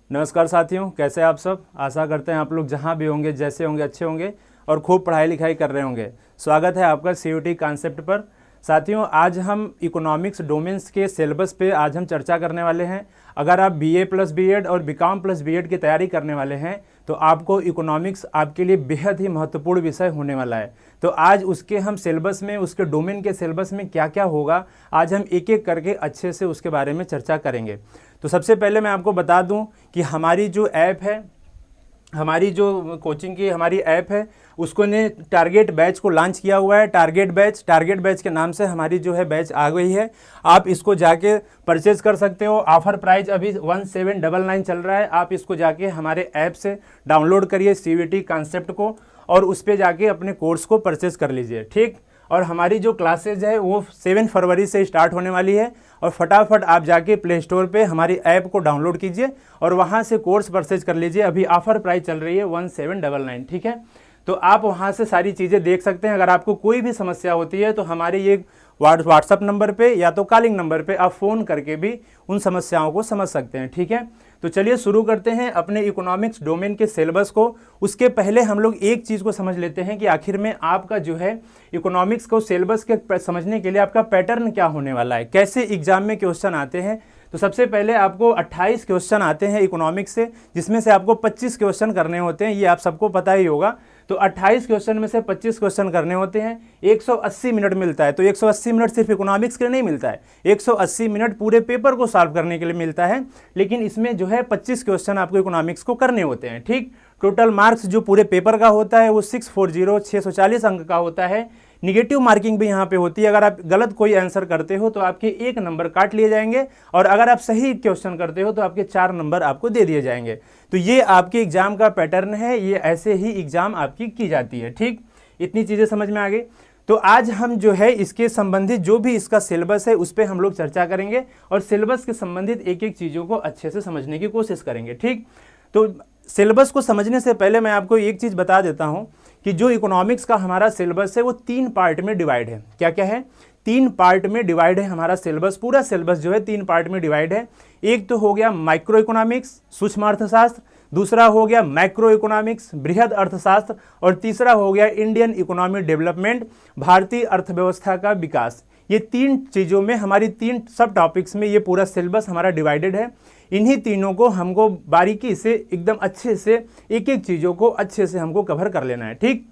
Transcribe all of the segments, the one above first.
नमस्कार साथियों, कैसे आप सब। आशा करते हैं आप लोग जहां भी होंगे, जैसे होंगे, अच्छे होंगे और खूब पढ़ाई लिखाई कर रहे होंगे। स्वागत है आपका सीयूटी कॉन्सेप्ट पर। साथियों, आज हम इकोनॉमिक्स डोमेन्स के सिलेबस पे आज हम चर्चा करने वाले हैं। अगर आप बीए प्लस बीएड और बीकॉम प्लस बीएड की तैयारी करने वाले हैं तो आपको इकोनॉमिक्स आपके लिए बेहद ही महत्वपूर्ण विषय होने वाला है। तो आज उसके हम सिलेबस में, उसके डोमेन के सिलेबस में क्या क्या होगा, आज हम एक एक करके अच्छे से उसके बारे में चर्चा करेंगे। तो सबसे पहले मैं आपको बता दूं कि हमारी जो ऐप है, हमारी जो कोचिंग की हमारी ऐप है, उसको ने टारगेट बैच को लॉन्च किया हुआ है। टारगेट बैच के नाम से हमारी जो है बैच आ गई है। आप इसको जाके परचेज कर सकते हो। ऑफर प्राइस अभी 1799 चल रहा है। आप इसको जाके हमारे ऐप से डाउनलोड करिए सीयूटी कॉन्सेप्ट को और उस पर जाके अपने कोर्स को परचेज कर लीजिए, ठीक। और हमारी जो क्लासेज है वो 7 फरवरी से स्टार्ट होने वाली है। और फटाफट आप जाके प्ले स्टोर पे हमारी ऐप को डाउनलोड कीजिए और वहाँ से कोर्स परचेज कर लीजिए। अभी ऑफर प्राइस चल रही है 1799, ठीक है। तो आप वहाँ से सारी चीज़ें देख सकते हैं। अगर आपको कोई भी समस्या होती है तो हमारे ये व्हाट्सअप नंबर पे या तो कॉलिंग नंबर पे आप फ़ोन करके भी उन समस्याओं को समझ सकते हैं, ठीक है। तो चलिए शुरू करते हैं अपने इकोनॉमिक्स डोमेन के सिलेबस को। उसके पहले हम लोग एक चीज़ को समझ लेते हैं कि आखिर में आपका जो है इकोनॉमिक्स को सिलेबस के समझने के लिए आपका पैटर्न क्या होने वाला है, कैसे एग्जाम में क्वेश्चन आते हैं। तो सबसे पहले आपको 28 क्वेश्चन आते हैं इकोनॉमिक्स से, जिसमें से आपको 25 क्वेश्चन करने होते हैं। ये आप सबको पता ही होगा। तो 28 क्वेश्चन में से 25 क्वेश्चन करने होते हैं। 180 मिनट मिलता है। तो 180 मिनट सिर्फ इकोनॉमिक्स के लिए नहीं मिलता है, 180 मिनट पूरे पेपर को सॉल्व करने के लिए मिलता है। लेकिन इसमें जो है 25 क्वेश्चन आपको इकोनॉमिक्स को करने होते हैं, ठीक। टोटल मार्क्स जो पूरे पेपर का होता है वो 640 अंक का होता है। निगेटिव मार्किंग भी यहाँ पे होती है। अगर आप गलत कोई आंसर करते हो तो आपके 1 नंबर काट लिए जाएंगे और अगर आप सही क्वेश्चन करते हो तो आपके 4 नंबर आपको दे दिए जाएंगे। तो ये आपके एग्जाम का पैटर्न है। ये ऐसे ही एग्जाम आपकी की जाती है, ठीक। इतनी चीज़ें समझ में आ गई। तो आज हम जो है इसके संबंधित जो भी इसका सिलेबस है उस पर हम लोग चर्चा करेंगे और सिलेबस के संबंधित एक एक चीज़ों को अच्छे से समझने की कोशिश करेंगे, ठीक। तो सिलेबस को समझने से पहले मैं आपको एक चीज़ बता देता हूँ कि जो इकोनॉमिक्स का हमारा सिलेबस है वो 3 पार्ट में डिवाइड है। क्या क्या है? 3 पार्ट में डिवाइड है हमारा सिलेबस। पूरा सिलेबस जो है 3 पार्ट में डिवाइड है। एक तो हो गया माइक्रो इकोनॉमिक्स, सूक्ष्म अर्थशास्त्र, दूसरा हो गया मैक्रो इकोनॉमिक्स, बृहद अर्थशास्त्र, और तीसरा हो गया इंडियन इकोनॉमिक डेवलपमेंट, भारतीय अर्थव्यवस्था का विकास। ये 3 चीज़ों में, हमारी 3 सब टॉपिक्स में ये पूरा सिलेबस हमारा डिवाइडेड है। इन्हीं तीनों को हमको बारीकी से एकदम अच्छे से एक एक चीज़ों को अच्छे से हमको कवर कर लेना है, ठीक।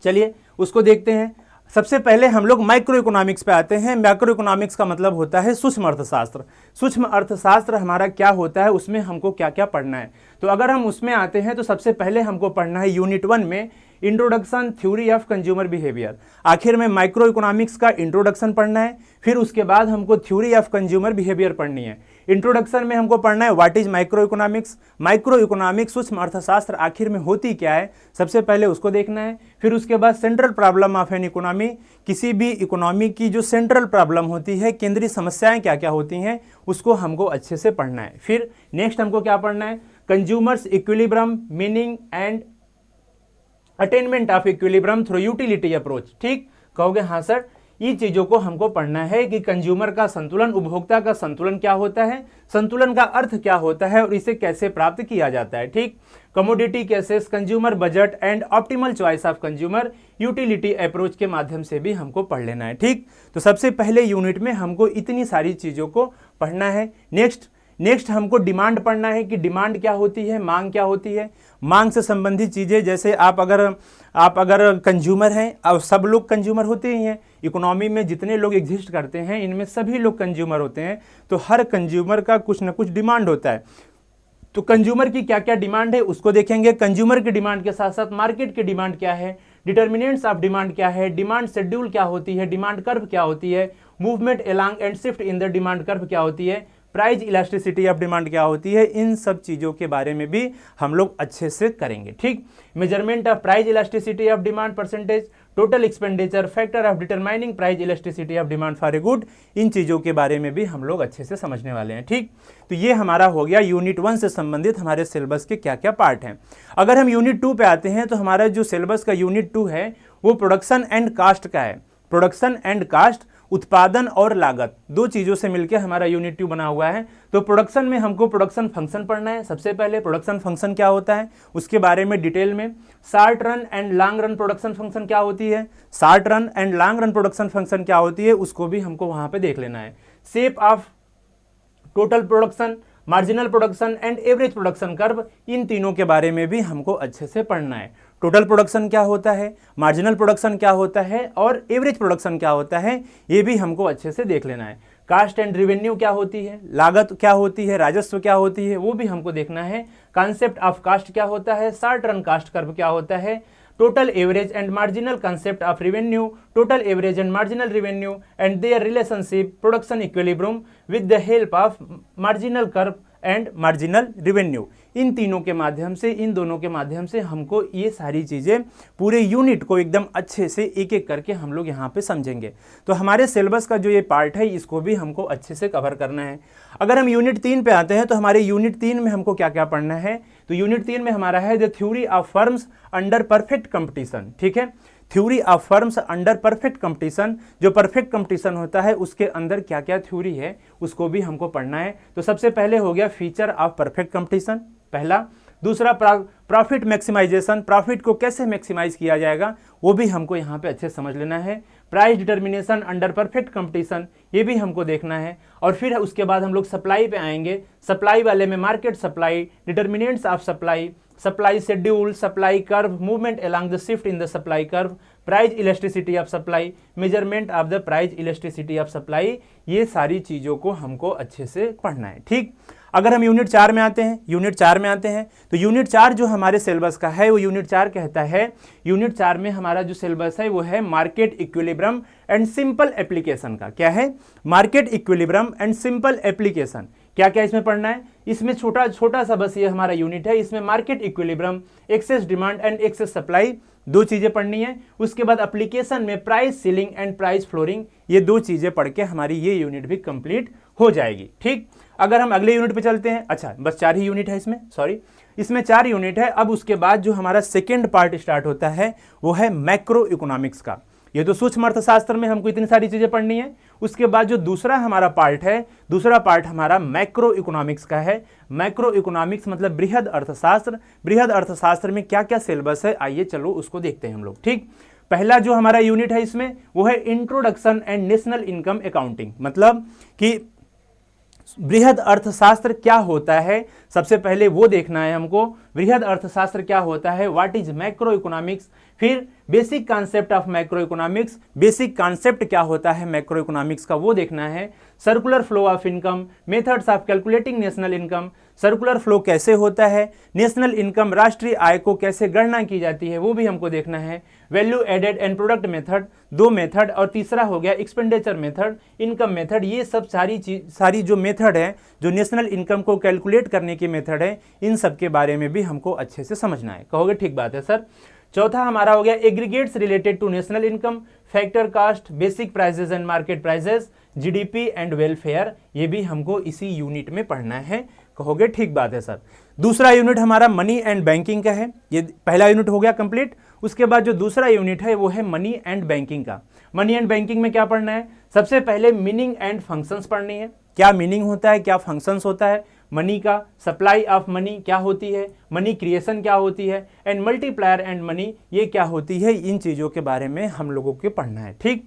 चलिए उसको देखते हैं। सबसे पहले हम लोग माइक्रो इकोनॉमिक्स पे आते हैं। मैक्रो इकोनॉमिक्स का मतलब होता है सूक्ष्म अर्थशास्त्र। सूक्ष्म अर्थशास्त्र हमारा क्या होता है, उसमें हमको क्या क्या पढ़ना है। तो अगर हम उसमें आते हैं तो सबसे पहले हमको पढ़ना है यूनिट 1 में introduction theory of consumer behaviour. आखिर में माइक्रो इकोनॉमिक्स का इंट्रोडक्शन पढ़ना है, फिर उसके बाद हमको थ्योरी ऑफ कंज्यूमर बिहेवियर पढ़नी है। इंट्रोडक्शन में हमको पढ़ना है what is micro economics, micro economics सूक्ष्म अर्थशास्त्र आखिर में होती क्या है, सबसे पहले उसको देखना है। फिर उसके बाद central problem of an economy, किसी भी इकोनॉमी की जो सेंट्रल प्रॉब्लम होती है, केंद्रीय समस्याएं क्या क्या होती हैं, उसको हमको अच्छे से पढ़ना है। फिर नेक्स्ट हमको क्या पढ़ना है, consumers equilibrium, meaning and attainment of equilibrium through utility approach, ठीक। कहोगे हाँ सर, इन चीजों को हमको पढ़ना है कि कंज्यूमर का संतुलन, उपभोक्ता का संतुलन क्या होता है, संतुलन का अर्थ क्या होता है और इसे कैसे प्राप्त किया जाता है, ठीक। Commodity cases, consumer budget and optimal choice of consumer, utility approach के माध्यम से भी हमको पढ़ लेना है, ठीक। तो सबसे पहले यूनिट में हमको इतनी सारी चीजों को पढ़ना है। नेक्स्ट हमको डिमांड पढ़ना है कि डिमांड क्या होती है, मांग क्या होती है। मांग से संबंधित चीज़ें, जैसे आप अगर कंज्यूमर हैं, और सब लोग कंज्यूमर होते ही हैं, इकोनॉमी में जितने लोग एग्जिस्ट करते हैं इनमें सभी लोग कंज्यूमर होते हैं। तो हर कंज्यूमर का कुछ ना कुछ डिमांड होता है। तो कंज्यूमर की क्या क्या डिमांड है उसको देखेंगे। कंज्यूमर की डिमांड के साथ साथ मार्केट की डिमांड क्या है, डिटर्मिनेंट्स ऑफ डिमांड क्या है, डिमांड शेड्यूल क्या होती है, डिमांड कर्व क्या होती है, movement along and shift in the demand curve क्या होती है, प्राइस इलास्टिसिटी ऑफ डिमांड क्या होती है। इन सब चीज़ों के बारे में भी हम लोग अच्छे से करेंगे, ठीक। Measurement of price elasticity of demand percentage, total expenditure, factor of determining price elasticity of demand for a good, इन चीज़ों के बारे में भी हम लोग अच्छे से समझने वाले हैं, ठीक। तो ये हमारा हो गया यूनिट 1 से संबंधित हमारे सिलेबस के क्या क्या पार्ट हैं। अगर हम यूनिट 2 पे आते हैं तो हमारा जो सिलेबस का यूनिट 2 है वो प्रोडक्शन एंड कास्ट का है। प्रोडक्शन एंड कास्ट उत्पादन और लागत, दो चीजों से मिलकर हमारा यूनिट 2 बना हुआ है। तो प्रोडक्शन में हमको प्रोडक्शन फंक्शन पढ़ना है। सबसे पहले प्रोडक्शन फंक्शन क्या होता है उसके बारे में डिटेल में। Short run and long run production function क्या होती है, short run and long run production function क्या होती है, उसको भी हमको वहां पे देख लेना है। Shape of total production, marginal production and average production curve, इन तीनों के बारे में भी हमको अच्छे से पढ़ना है। टोटल प्रोडक्शन क्या होता है, मार्जिनल प्रोडक्शन क्या होता है और एवरेज प्रोडक्शन क्या होता है, ये भी हमको अच्छे से देख लेना है। कास्ट एंड रेवेन्यू क्या होती है, लागत क्या होती है, राजस्व क्या होती है, वो भी हमको देखना है। कॉन्सेप्ट ऑफ कास्ट क्या होता है, शॉर्ट रन कास्ट कर्व क्या होता है, total average and marginal concept of revenue, total average and marginal revenue and their relationship, production equilibrium with the help of marginal curve and marginal revenue, इन तीनों के माध्यम से, इन दोनों के माध्यम से हमको ये सारी चीज़ें पूरे यूनिट को एकदम अच्छे से एक एक करके हम लोग यहाँ पे समझेंगे। तो हमारे सिलेबस का जो ये पार्ट है इसको भी हमको अच्छे से कवर करना है। अगर हम यूनिट 3 पे आते हैं तो हमारे यूनिट 3 में हमको क्या क्या पढ़ना है, तो यूनिट 3 में हमारा है the theory of firms under perfect competition. ठीक है, theory of firms under perfect competition, जो परफेक्ट कंपटीशन होता है उसके अंदर क्या क्या थ्योरी है उसको भी हमको पढ़ना है। तो सबसे पहले हो गया फीचर ऑफ परफेक्ट कंपटीशन, पहला। दूसरा प्रॉफिट मैक्सिमाइजेशन, प्रॉफिट को कैसे मैक्सिमाइज किया जाएगा वो भी हमको यहाँ पे अच्छे समझ लेना है। Price determination under perfect competition, ये भी हमको देखना है। और फिर उसके बाद हम लोग सप्लाई पे आएंगे। सप्लाई वाले में market supply, determinants of supply, supply schedule, supply curve, movement along the shift in the supply curve, price elasticity of supply, measurement of the price elasticity of supply, ये सारी चीज़ों को हमको अच्छे से पढ़ना है। ठीक, अगर हम यूनिट 4 में आते हैं, यूनिट 4 में आते हैं तो यूनिट 4 जो हमारे सिलेबस का है वो यूनिट 4 कहता है, यूनिट 4 में हमारा जो सिलेबस है वो है market equilibrium and simple application का। क्या है, market equilibrium and simple application. क्या क्या इसमें पढ़ना है, इसमें छोटा सा बस ये हमारा यूनिट है। इसमें market equilibrium, excess demand and excess supply, दो चीजें पढ़नी है। उसके बाद एप्लीकेशन में price ceiling and price flooring, ये दो चीजें पढ़ के हमारी ये यूनिट भी कंप्लीट हो जाएगी। ठीक, अगर हम अगले यूनिट पे चलते हैं, अच्छा बस 4 ही यूनिट है इसमें, सॉरी इसमें 4 यूनिट है। अब उसके बाद जो हमारा सेकेंड पार्ट स्टार्ट होता है वो है मैक्रो इकोनॉमिक्स का। ये तो सूक्ष्म अर्थशास्त्र में हमको इतनी सारी चीजें पढ़नी है। उसके बाद जो दूसरा हमारा पार्ट है, दूसरा पार्ट हमारा मैक्रो इकोनॉमिक्स का है। मैक्रो इकोनॉमिक्स मतलब बृहद अर्थशास्त्र। बृहद अर्थशास्त्र में क्या क्या सिलेबस है, आइए चलो उसको देखते हैं हम लोग। ठीक, पहला जो हमारा यूनिट है इसमें वो है introduction and national income accounting, मतलब कि बृहद अर्थशास्त्र क्या होता है, सबसे पहले वो देखना है हमको। बृहद अर्थशास्त्र क्या होता है, व्हाट इज मैक्रो इकोनॉमिक्स। फिर basic concept of macro economics, basic concept क्या होता है मैक्रो इकोनॉमिक्स का वो देखना है। Circular flow of income, methods of calculating national income, circular flow कैसे होता है, नेशनल इनकम राष्ट्रीय आय को कैसे गणना की जाती है वो भी हमको देखना है। Value added and product method, दो मेथड, और तीसरा हो गया एक्सपेंडिचर मेथड, इनकम मेथड। ये सब सारी जो मेथड है, जो नेशनल इनकम को कैलकुलेट करने की मेथड है, इन सब के बारे में भी हमको अच्छे से समझना है। कहोगे ठीक बात है सर। चौथा हमारा हो गया aggregates related to national income, factor cost, basic prices and market prices, GDP and welfare, ये भी हमको इसी यूनिट में पढ़ना है। कहोगे ठीक बात है सर। दूसरा यूनिट हमारा मनी एंड बैंकिंग का है। ये पहला यूनिट हो गया कंप्लीट। उसके बाद जो दूसरा यूनिट है वो है मनी एंड बैंकिंग का। मनी एंड बैंकिंग में क्या पढ़ना है, सबसे पहले मीनिंग एंड फंक्शंस पढ़नी है। क्या मीनिंग होता है, क्या फंक्शंस होता है मनी का, सप्लाई ऑफ मनी क्या होती है, मनी क्रिएशन क्या होती है, एंड मल्टीप्लायर एंड मनी ये क्या होती है, इन चीज़ों के बारे में हम लोगों को पढ़ना है। ठीक,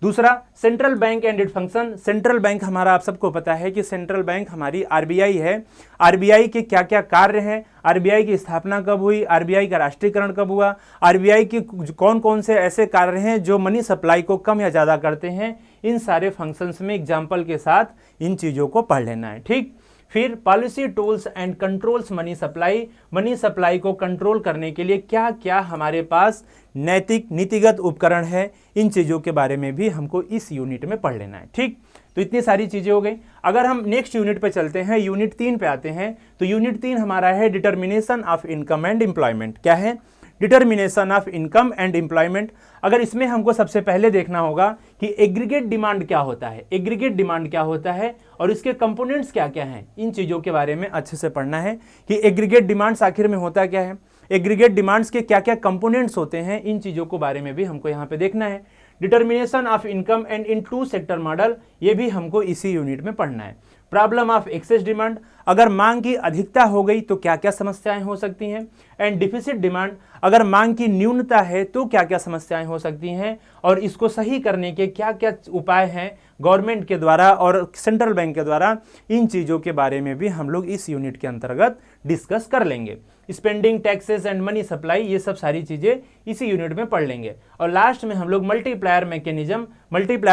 दूसरा central bank and its function. Central bank हमारा आप सबको पता है कि सेंट्रल बैंक हमारी आरबीआई है। आरबीआई के क्या क्या कार्य हैं, आरबीआई की स्थापना कब हुई, आरबीआई का राष्ट्रीयकरण कब हुआ, आरबीआई के कौन कौन से ऐसे कार्य हैं जो मनी सप्लाई को कम या ज़्यादा करते हैं, इन सारे फंक्शंस में एग्जाम्पल के साथ इन चीज़ों को पढ़ लेना है। ठीक, फिर policy tools and controls money supply, money supply को कंट्रोल करने के लिए क्या क्या हमारे पास नैतिक नीतिगत उपकरण है, इन चीज़ों के बारे में भी हमको इस यूनिट में पढ़ लेना है। ठीक, तो इतनी सारी चीज़ें हो गई। अगर हम नेक्स्ट यूनिट पे चलते हैं, यूनिट 3 पे आते हैं, तो यूनिट 3 हमारा है determination of income and employment. क्या है, determination of income and employment. अगर इसमें हमको सबसे पहले देखना होगा कि एग्रीगेट डिमांड क्या होता है, एग्रीगेट डिमांड क्या होता है और इसके कंपोनेंट्स क्या क्या हैं, इन चीज़ों के बारे में अच्छे से पढ़ना है कि एग्रीगेट डिमांड्स आखिर में होता क्या है, एग्रीगेट डिमांड्स के क्या क्या कंपोनेंट्स होते हैं, इन चीज़ों को बारे में भी हमको यहाँ पे देखना है। Determination of income and in two sector model, ये भी हमको इसी यूनिट में पढ़ना है। प्रॉब्लम ऑफ एक्सेस डिमांड, अगर मांग की अधिकता हो गई तो क्या क्या समस्याएं हो सकती हैं। एंड डिफिसिट डिमांड, अगर मांग की न्यूनता है तो क्या क्या समस्याएं हो सकती हैं, और इसको सही करने के क्या क्या उपाय हैं गवर्नमेंट के द्वारा और सेंट्रल बैंक के द्वारा, इन चीज़ों के बारे में भी हम लोग इस यूनिट के अंतर्गत डिस्कस कर लेंगे। Spending, taxes and money supply, ये सब सारी चीज़ें इसी यूनिट में पढ़ लेंगे। और लास्ट में हम लोग मल्टीप्लायर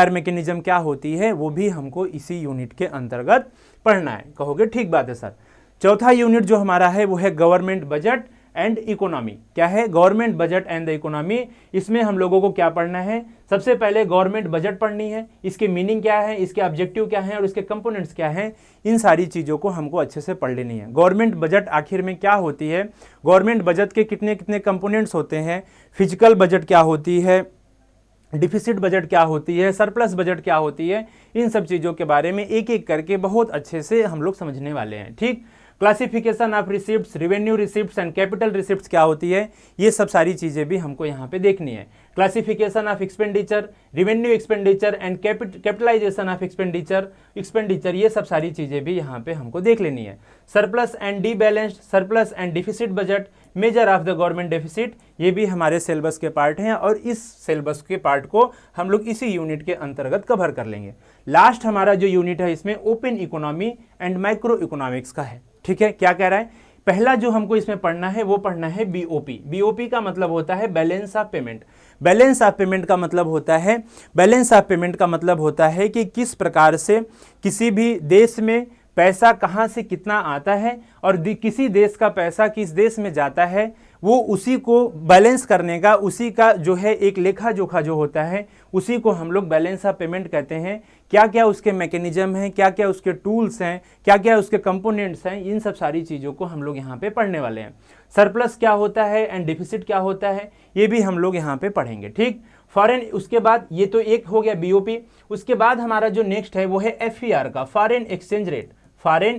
मैकेनिज्म क्या होती है वो भी हमको इसी यूनिट के अंतर्गत पढ़ना है। कहोगे ठीक बात है सर। चौथा यूनिट जो हमारा है वो है गवर्नमेंट बजट एंड इकोनॉमी। क्या है? Government budget and the economy. इसमें हम लोगों को क्या पढ़ना है? सबसे पहले गवर्नमेंट बजट पढ़नी है, इसके मीनिंग क्या है, इसके ऑब्जेक्टिव क्या है और इसके कंपोनेंट्स क्या हैं, इन सारी चीज़ों को हमको अच्छे से पढ़ लेनी है। गवर्नमेंट बजट आखिर में क्या होती है, गवर्नमेंट बजट के कितने कितने कंपोनेंट्स होते हैं, फिजिकल बजट क्या होती है, डिफिसिट बजट क्या होती है, सरप्लस बजट क्या होती है, इन सब चीज़ों के बारे में एक एक करके बहुत अच्छे से हम लोग समझने वाले हैं। ठीक। Classification of receipts, revenue receipts and capital receipts क्या होती है, ये सब सारी चीज़ें भी हमको यहाँ पे देखनी है। Classification of expenditure, revenue expenditure and capitalisation of expenditure, ये सब सारी चीज़ें भी यहाँ पे हमको देख लेनी है। Surplus and D balanced, surplus and deficit budget, measure of the government deficit, ये भी हमारे सिलेबस के पार्ट हैं और इस सिलेबस के पार्ट को हम लोग इसी यूनिट के अंतर्गत कवर कर लेंगे। लास्ट हमारा जो यूनिट है इसमें open economy and micro economics का है। ठीक है, क्या कह रहा है? पहला जो हमको इसमें पढ़ना है वो पढ़ना है बीओपी। बीओपी का मतलब होता है balance of payment. Balance of payment का मतलब होता है कि किस प्रकार से किसी भी देश में पैसा कहाँ से कितना आता है और किसी देश का पैसा किस देश में जाता है, वो उसी को बैलेंस करने का, उसी का जो है एक लेखा जोखा जो होता है, उसी को हम लोग बैलेंस ऑफ पेमेंट कहते हैं। क्या क्या उसके मैकेनिज्म हैं, क्या क्या उसके टूल्स हैं, क्या क्या उसके कंपोनेंट्स हैं, इन सब सारी चीज़ों को हम लोग यहाँ पे पढ़ने वाले हैं। सरप्लस क्या होता है एंड डिफिसिट क्या होता है, ये भी हम लोग यहाँ पे पढ़ेंगे। ठीक। फॉरेन, उसके बाद ये तो एक हो गया बीओपी। उसके बाद हमारा जो नेक्स्ट है वो है एफईआर का, foreign exchange rate. Foreign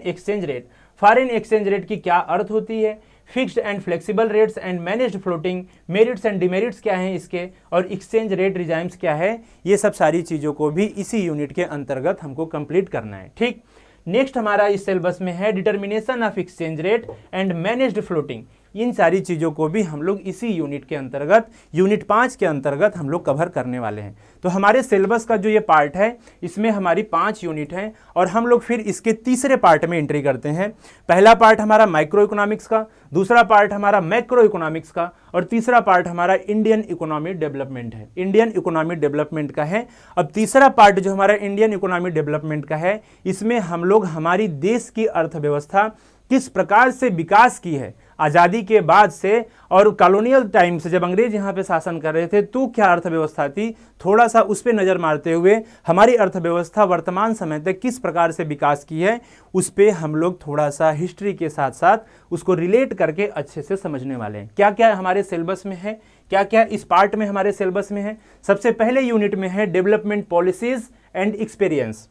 exchange rate की क्या अर्थ होती है, fixed and flexible rates and managed floating, merits and demerits क्या हैं इसके, और एक्सचेंज रेट रिजाइम्स क्या है, ये सब सारी चीज़ों को भी इसी यूनिट के अंतर्गत हमको कंप्लीट करना है। ठीक। नेक्स्ट हमारा इस सिलेबस में है determination of exchange rate and managed floating. इन सारी चीज़ों को भी हम लोग इसी यूनिट के अंतर्गत, यूनिट 5 के अंतर्गत हम लोग कवर करने वाले हैं। तो हमारे सिलेबस का जो ये पार्ट है इसमें हमारी 5 यूनिट हैं और हम लोग फिर इसके तीसरे पार्ट में एंट्री करते हैं। पहला पार्ट हमारा माइक्रो इकोनॉमिक्स का, दूसरा पार्ट हमारा मैक्रो इकोनॉमिक्स का और तीसरा पार्ट हमारा इंडियन इकोनॉमी डेवलपमेंट है, इंडियन इकोनॉमी डेवलपमेंट का है। अब तीसरा पार्ट जो हमारा इंडियन इकोनॉमी डेवलपमेंट का है, इसमें हम लोग हमारी देश की अर्थव्यवस्था किस प्रकार से विकास की है आज़ादी के बाद से, और कॉलोनियल टाइम से जब अंग्रेज यहाँ पे शासन कर रहे थे तो क्या अर्थव्यवस्था थी, थोड़ा सा उस पर नज़र मारते हुए हमारी अर्थव्यवस्था वर्तमान समय तक किस प्रकार से विकास की है, उस पर हम लोग थोड़ा सा हिस्ट्री के साथ साथ उसको रिलेट करके अच्छे से समझने वाले हैं। क्या क्या हमारे सिलेबस में है, क्या क्या इस पार्ट में हमारे सिलेबस में है। सबसे पहले यूनिट में है डेवलपमेंट पॉलिसीज एंड एक्सपीरियंस,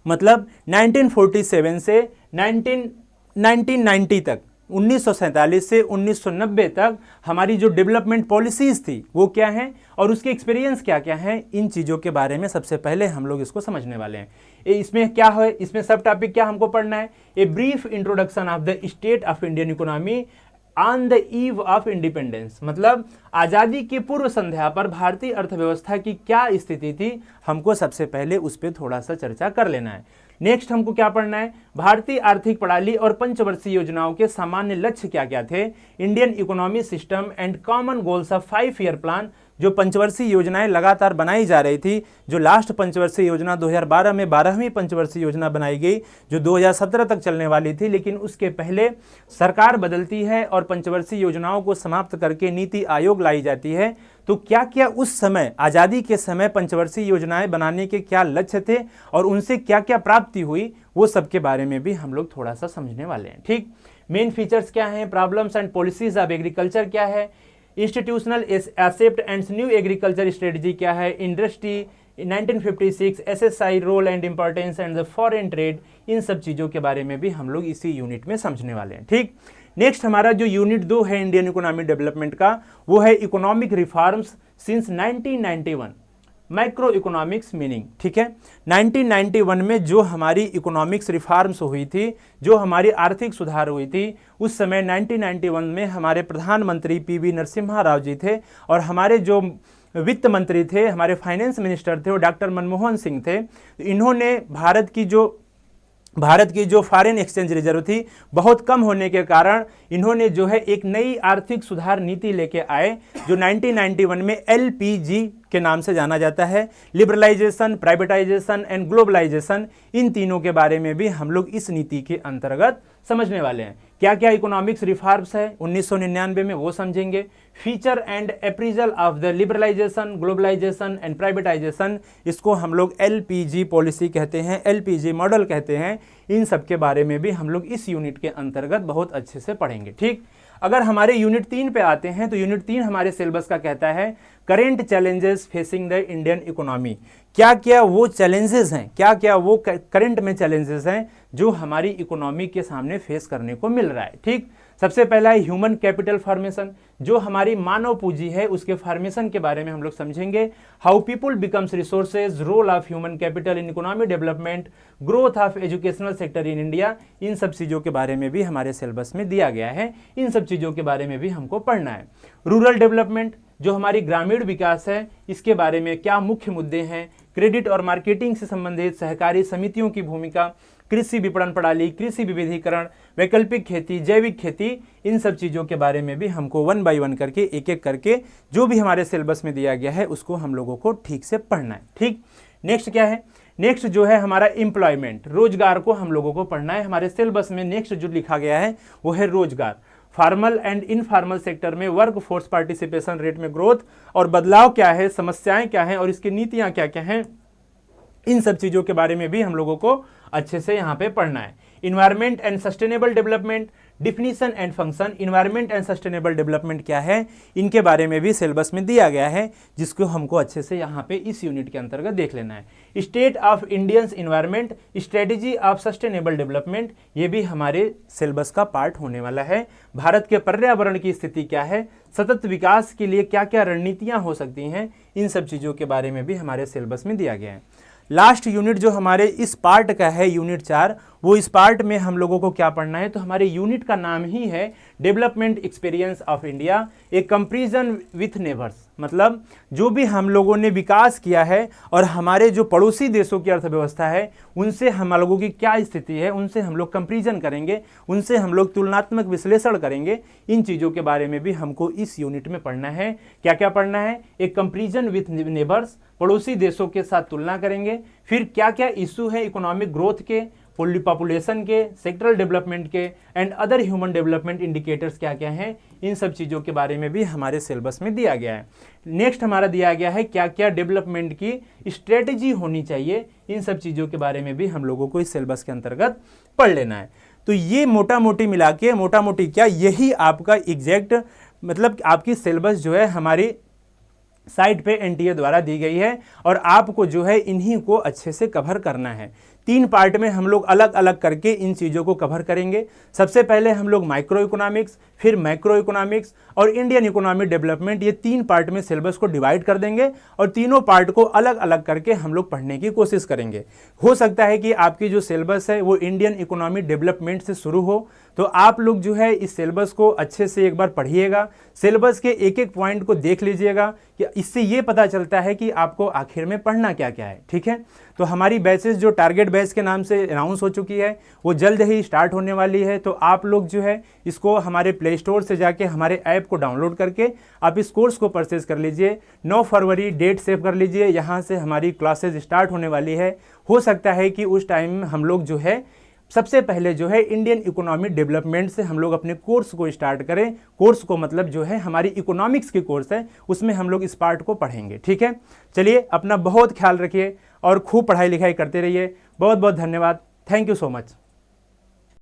मतलब 1947 से 1990 तक, 1947 से 1990 तक हमारी जो डेवलपमेंट पॉलिसीज़ थी वो क्या हैं और उसके एक्सपीरियंस क्या क्या हैं, इन चीज़ों के बारे में सबसे पहले हम लोग इसको समझने वाले हैं। इसमें क्या है, इसमें सब टॉपिक क्या हमको पढ़ना है, a brief introduction of the state of Indian economy on the eve of independence, मतलब आज़ादी की पूर्व संध्या पर भारतीय अर्थव्यवस्था की क्या स्थिति थी, हमको सबसे पहले उस पर थोड़ा सा चर्चा कर लेना है। नेक्स्ट हमको क्या पढ़ना है, भारतीय आर्थिक प्रणाली और पंचवर्षीय योजनाओं के सामान्य लक्ष्य क्या क्या थे, Indian economy system and common goals of 5 year plan, जो पंचवर्षीय योजनाएं लगातार बनाई जा रही थी, जो लास्ट पंचवर्षीय योजना 2012 में 12वीं पंचवर्षीय योजना बनाई गई जो 2017 तक चलने वाली थी, लेकिन उसके पहले सरकार बदलती है और पंचवर्षीय योजनाओं को समाप्त करके नीति आयोग लाई जाती है। तो क्या क्या उस समय आज़ादी के समय पंचवर्षीय योजनाएं बनाने के क्या लक्ष्य थे और उनसे क्या क्या प्राप्ति हुई, वो सब के बारे में भी हम लोग थोड़ा सा समझने वाले हैं। ठीक। मेन फीचर्स क्या हैं, problems and policies of agriculture क्या है, institutional aspect and new agriculture strategy क्या है, industry 1956, SSI role and importance and the foreign trade, इन सब चीज़ों के बारे में भी हम लोग इसी यूनिट में समझने वाले हैं। ठीक। नेक्स्ट हमारा जो यूनिट 2 है इंडियन इकोनॉमी डेवलपमेंट का, वो है economic reforms since 1991। Micro economics meaning. ठीक है, 1991 में जो हमारी इकोनॉमिक्स रिफॉर्म्स हुई थी, जो हमारी आर्थिक सुधार हुई थी, उस समय 1991 में हमारे प्रधानमंत्री पीवी नरसिम्हा राव जी थे और हमारे जो वित्त मंत्री थे, हमारे फाइनेंस मिनिस्टर थे, वो डॉक्टर मनमोहन सिंह थे। इन्होंने भारत की जो फॉरेन एक्सचेंज रिजर्व थी बहुत कम होने के कारण इन्होंने जो है एक नई आर्थिक सुधार नीति लेके आए, जो 1991 में एलपीजी के नाम से जाना जाता है, लिबरलाइजेशन, प्राइवेटाइजेशन एंड ग्लोबलाइजेशन। इन तीनों के बारे में भी हम लोग इस नीति के अंतर्गत समझने वाले हैं। क्या क्या इकोनॉमिक्स रिफॉर्म्स है 1999 में, वो समझेंगे। Feature and appraisal of the liberalisation, globalisation and privatisation, इसको हम लोग एलपीजी पॉलिसी कहते हैं, एलपीजी मॉडल कहते हैं। इन सब के बारे में भी हम लोग इस यूनिट के अंतर्गत बहुत अच्छे से पढ़ेंगे। ठीक, अगर हमारे यूनिट 3 पे आते हैं तो यूनिट 3 हमारे सिलेबस का कहता है current challenges facing the Indian economy. क्या क्या वो चैलेंजेस हैं, क्या क्या वो करंट में चैलेंजेस हैं जो हमारी इकोनॉमी के सामने फेस करने को मिल रहा है। ठीक, सबसे पहला है ह्यूमन कैपिटल फॉर्मेशन, जो हमारी मानव पूंजी है उसके फॉर्मेशन के बारे में हम लोग समझेंगे। How people becomes resources, role of human capital in economic development, growth of educational sector in India. इन सब चीज़ों के बारे में भी हमारे सिलेबस में दिया गया है, इन सब चीज़ों के बारे में भी हमको पढ़ना है। रूरल डेवलपमेंट, जो हमारी ग्रामीण विकास है, इसके बारे में क्या मुख्य मुद्दे हैं। क्रेडिट और मार्केटिंग से संबंधित सहकारी समितियों की भूमिका, कृषि विपणन प्रणाली, कृषि विविधीकरण, वैकल्पिक खेती, जैविक खेती, इन सब चीज़ों के बारे में भी हमको 1 बाय 1 करके, एक एक करके जो भी हमारे सिलेबस में दिया गया है उसको हम लोगों को ठीक से पढ़ना है। ठीक, नेक्स्ट क्या है, नेक्स्ट जो है हमारा एम्प्लॉयमेंट, रोजगार को हम लोगों को पढ़ना है। हमारे सिलेबस में नेक्स्ट जो लिखा गया है वो है रोजगार। फॉर्मल एंड इनफॉर्मल सेक्टर में वर्क फोर्स पार्टिसिपेशन रेट में ग्रोथ और बदलाव क्या है, समस्याएं क्या हैं और इसकी नीतियां क्या क्या हैं, इन सब चीज़ों के बारे में भी हम लोगों को अच्छे से यहाँ पे पढ़ना है। Environment and sustainable development, definition and function. Environment and sustainable development क्या है, इनके बारे में भी सिलेबस में दिया गया है, जिसको हमको अच्छे से यहाँ पे इस यूनिट के अंतर्गत देख लेना है। State of Indians environment, strategy of sustainable development, ये भी हमारे सिलेबस का पार्ट होने वाला है। भारत के पर्यावरण की स्थिति क्या है, सतत विकास के लिए क्या क्या रणनीतियाँ हो सकती हैं, इन सब चीज़ों के बारे में भी हमारे सिलेबस में दिया गया है। लास्ट यूनिट जो हमारे इस पार्ट का है, यूनिट 4, वो इस पार्ट में हम लोगों को क्या पढ़ना है, तो हमारे यूनिट का नाम ही है development experience of India, A comparison with neighbours. मतलब जो भी हम लोगों ने विकास किया है और हमारे जो पड़ोसी देशों की अर्थव्यवस्था है उनसे हम लोगों की क्या स्थिति है, उनसे हम लोग कंपैरिजन करेंगे, उनसे हम लोग तुलनात्मक विश्लेषण करेंगे। इन चीज़ों के बारे में भी हमको इस यूनिट में पढ़ना है। क्या क्या पढ़ना है, एक कंपैरिजन विथ नेबर्स, पड़ोसी देशों के साथ तुलना करेंगे। फिर क्या क्या इशू है इकोनॉमिक ग्रोथ के, पॉपुलेशन के, सेक्टरल डेवलपमेंट के and other human development indicators क्या क्या हैं, इन सब चीज़ों के बारे में भी हमारे सिलेबस में दिया गया है। नेक्स्ट हमारा दिया गया है क्या क्या डेवलपमेंट की स्ट्रेटजी होनी चाहिए, इन सब चीज़ों के बारे में भी हम लोगों को इस सिलेबस के अंतर्गत पढ़ लेना है। तो ये मोटा मोटी मिला के, मोटा मोटी क्या, यही आपका एग्जैक्ट मतलब आपकी सिलेबस जो है हमारी साइट पे एनटीए द्वारा दी गई है और आपको जो है इन्हीं को अच्छे से कवर करना है। 3 पार्ट में हम लोग अलग अलग करके इन चीज़ों को कवर करेंगे। सबसे पहले हम लोग माइक्रो इकोनॉमिक्स, फिर मैक्रो इकोनॉमिक्स और इंडियन इकोनॉमिक डेवलपमेंट, ये 3 पार्ट में सिलेबस को डिवाइड कर देंगे और तीनों पार्ट को अलग अलग करके हम लोग पढ़ने की कोशिश करेंगे। हो सकता है कि आपकी जो सिलेबस है वो इंडियन इकोनॉमिक डेवलपमेंट से शुरू हो, तो आप लोग जो है इस सिलेबस को अच्छे से एक बार पढ़िएगा, सिलेबस के एक एक पॉइंट को देख लीजिएगा कि इससे ये पता चलता है कि आपको आखिर में पढ़ना क्या क्या है। ठीक है, तो हमारी बैचेस जो टारगेट बैच के नाम से अनाउंस हो चुकी है वो जल्द ही स्टार्ट होने वाली है। तो आप लोग जो है इसको हमारे प्ले स्टोर से जाके हमारे ऐप को डाउनलोड करके आप इस कोर्स को परचेज कर लीजिए। 9 फरवरी डेट सेव कर लीजिए, यहाँ से हमारी क्लासेज स्टार्ट होने वाली है। हो सकता है कि उस टाइम हम लोग जो है सबसे पहले जो है इंडियन इकोनॉमिक डेवलपमेंट से हम लोग अपने कोर्स को स्टार्ट करें। कोर्स को मतलब जो है हमारी इकोनॉमिक्स की कोर्स है, उसमें हम लोग इस पार्ट को पढ़ेंगे। ठीक है, चलिए अपना बहुत ख्याल रखिए और खूब पढ़ाई लिखाई करते रहिए। बहुत बहुत धन्यवाद, थैंक यू सो मच।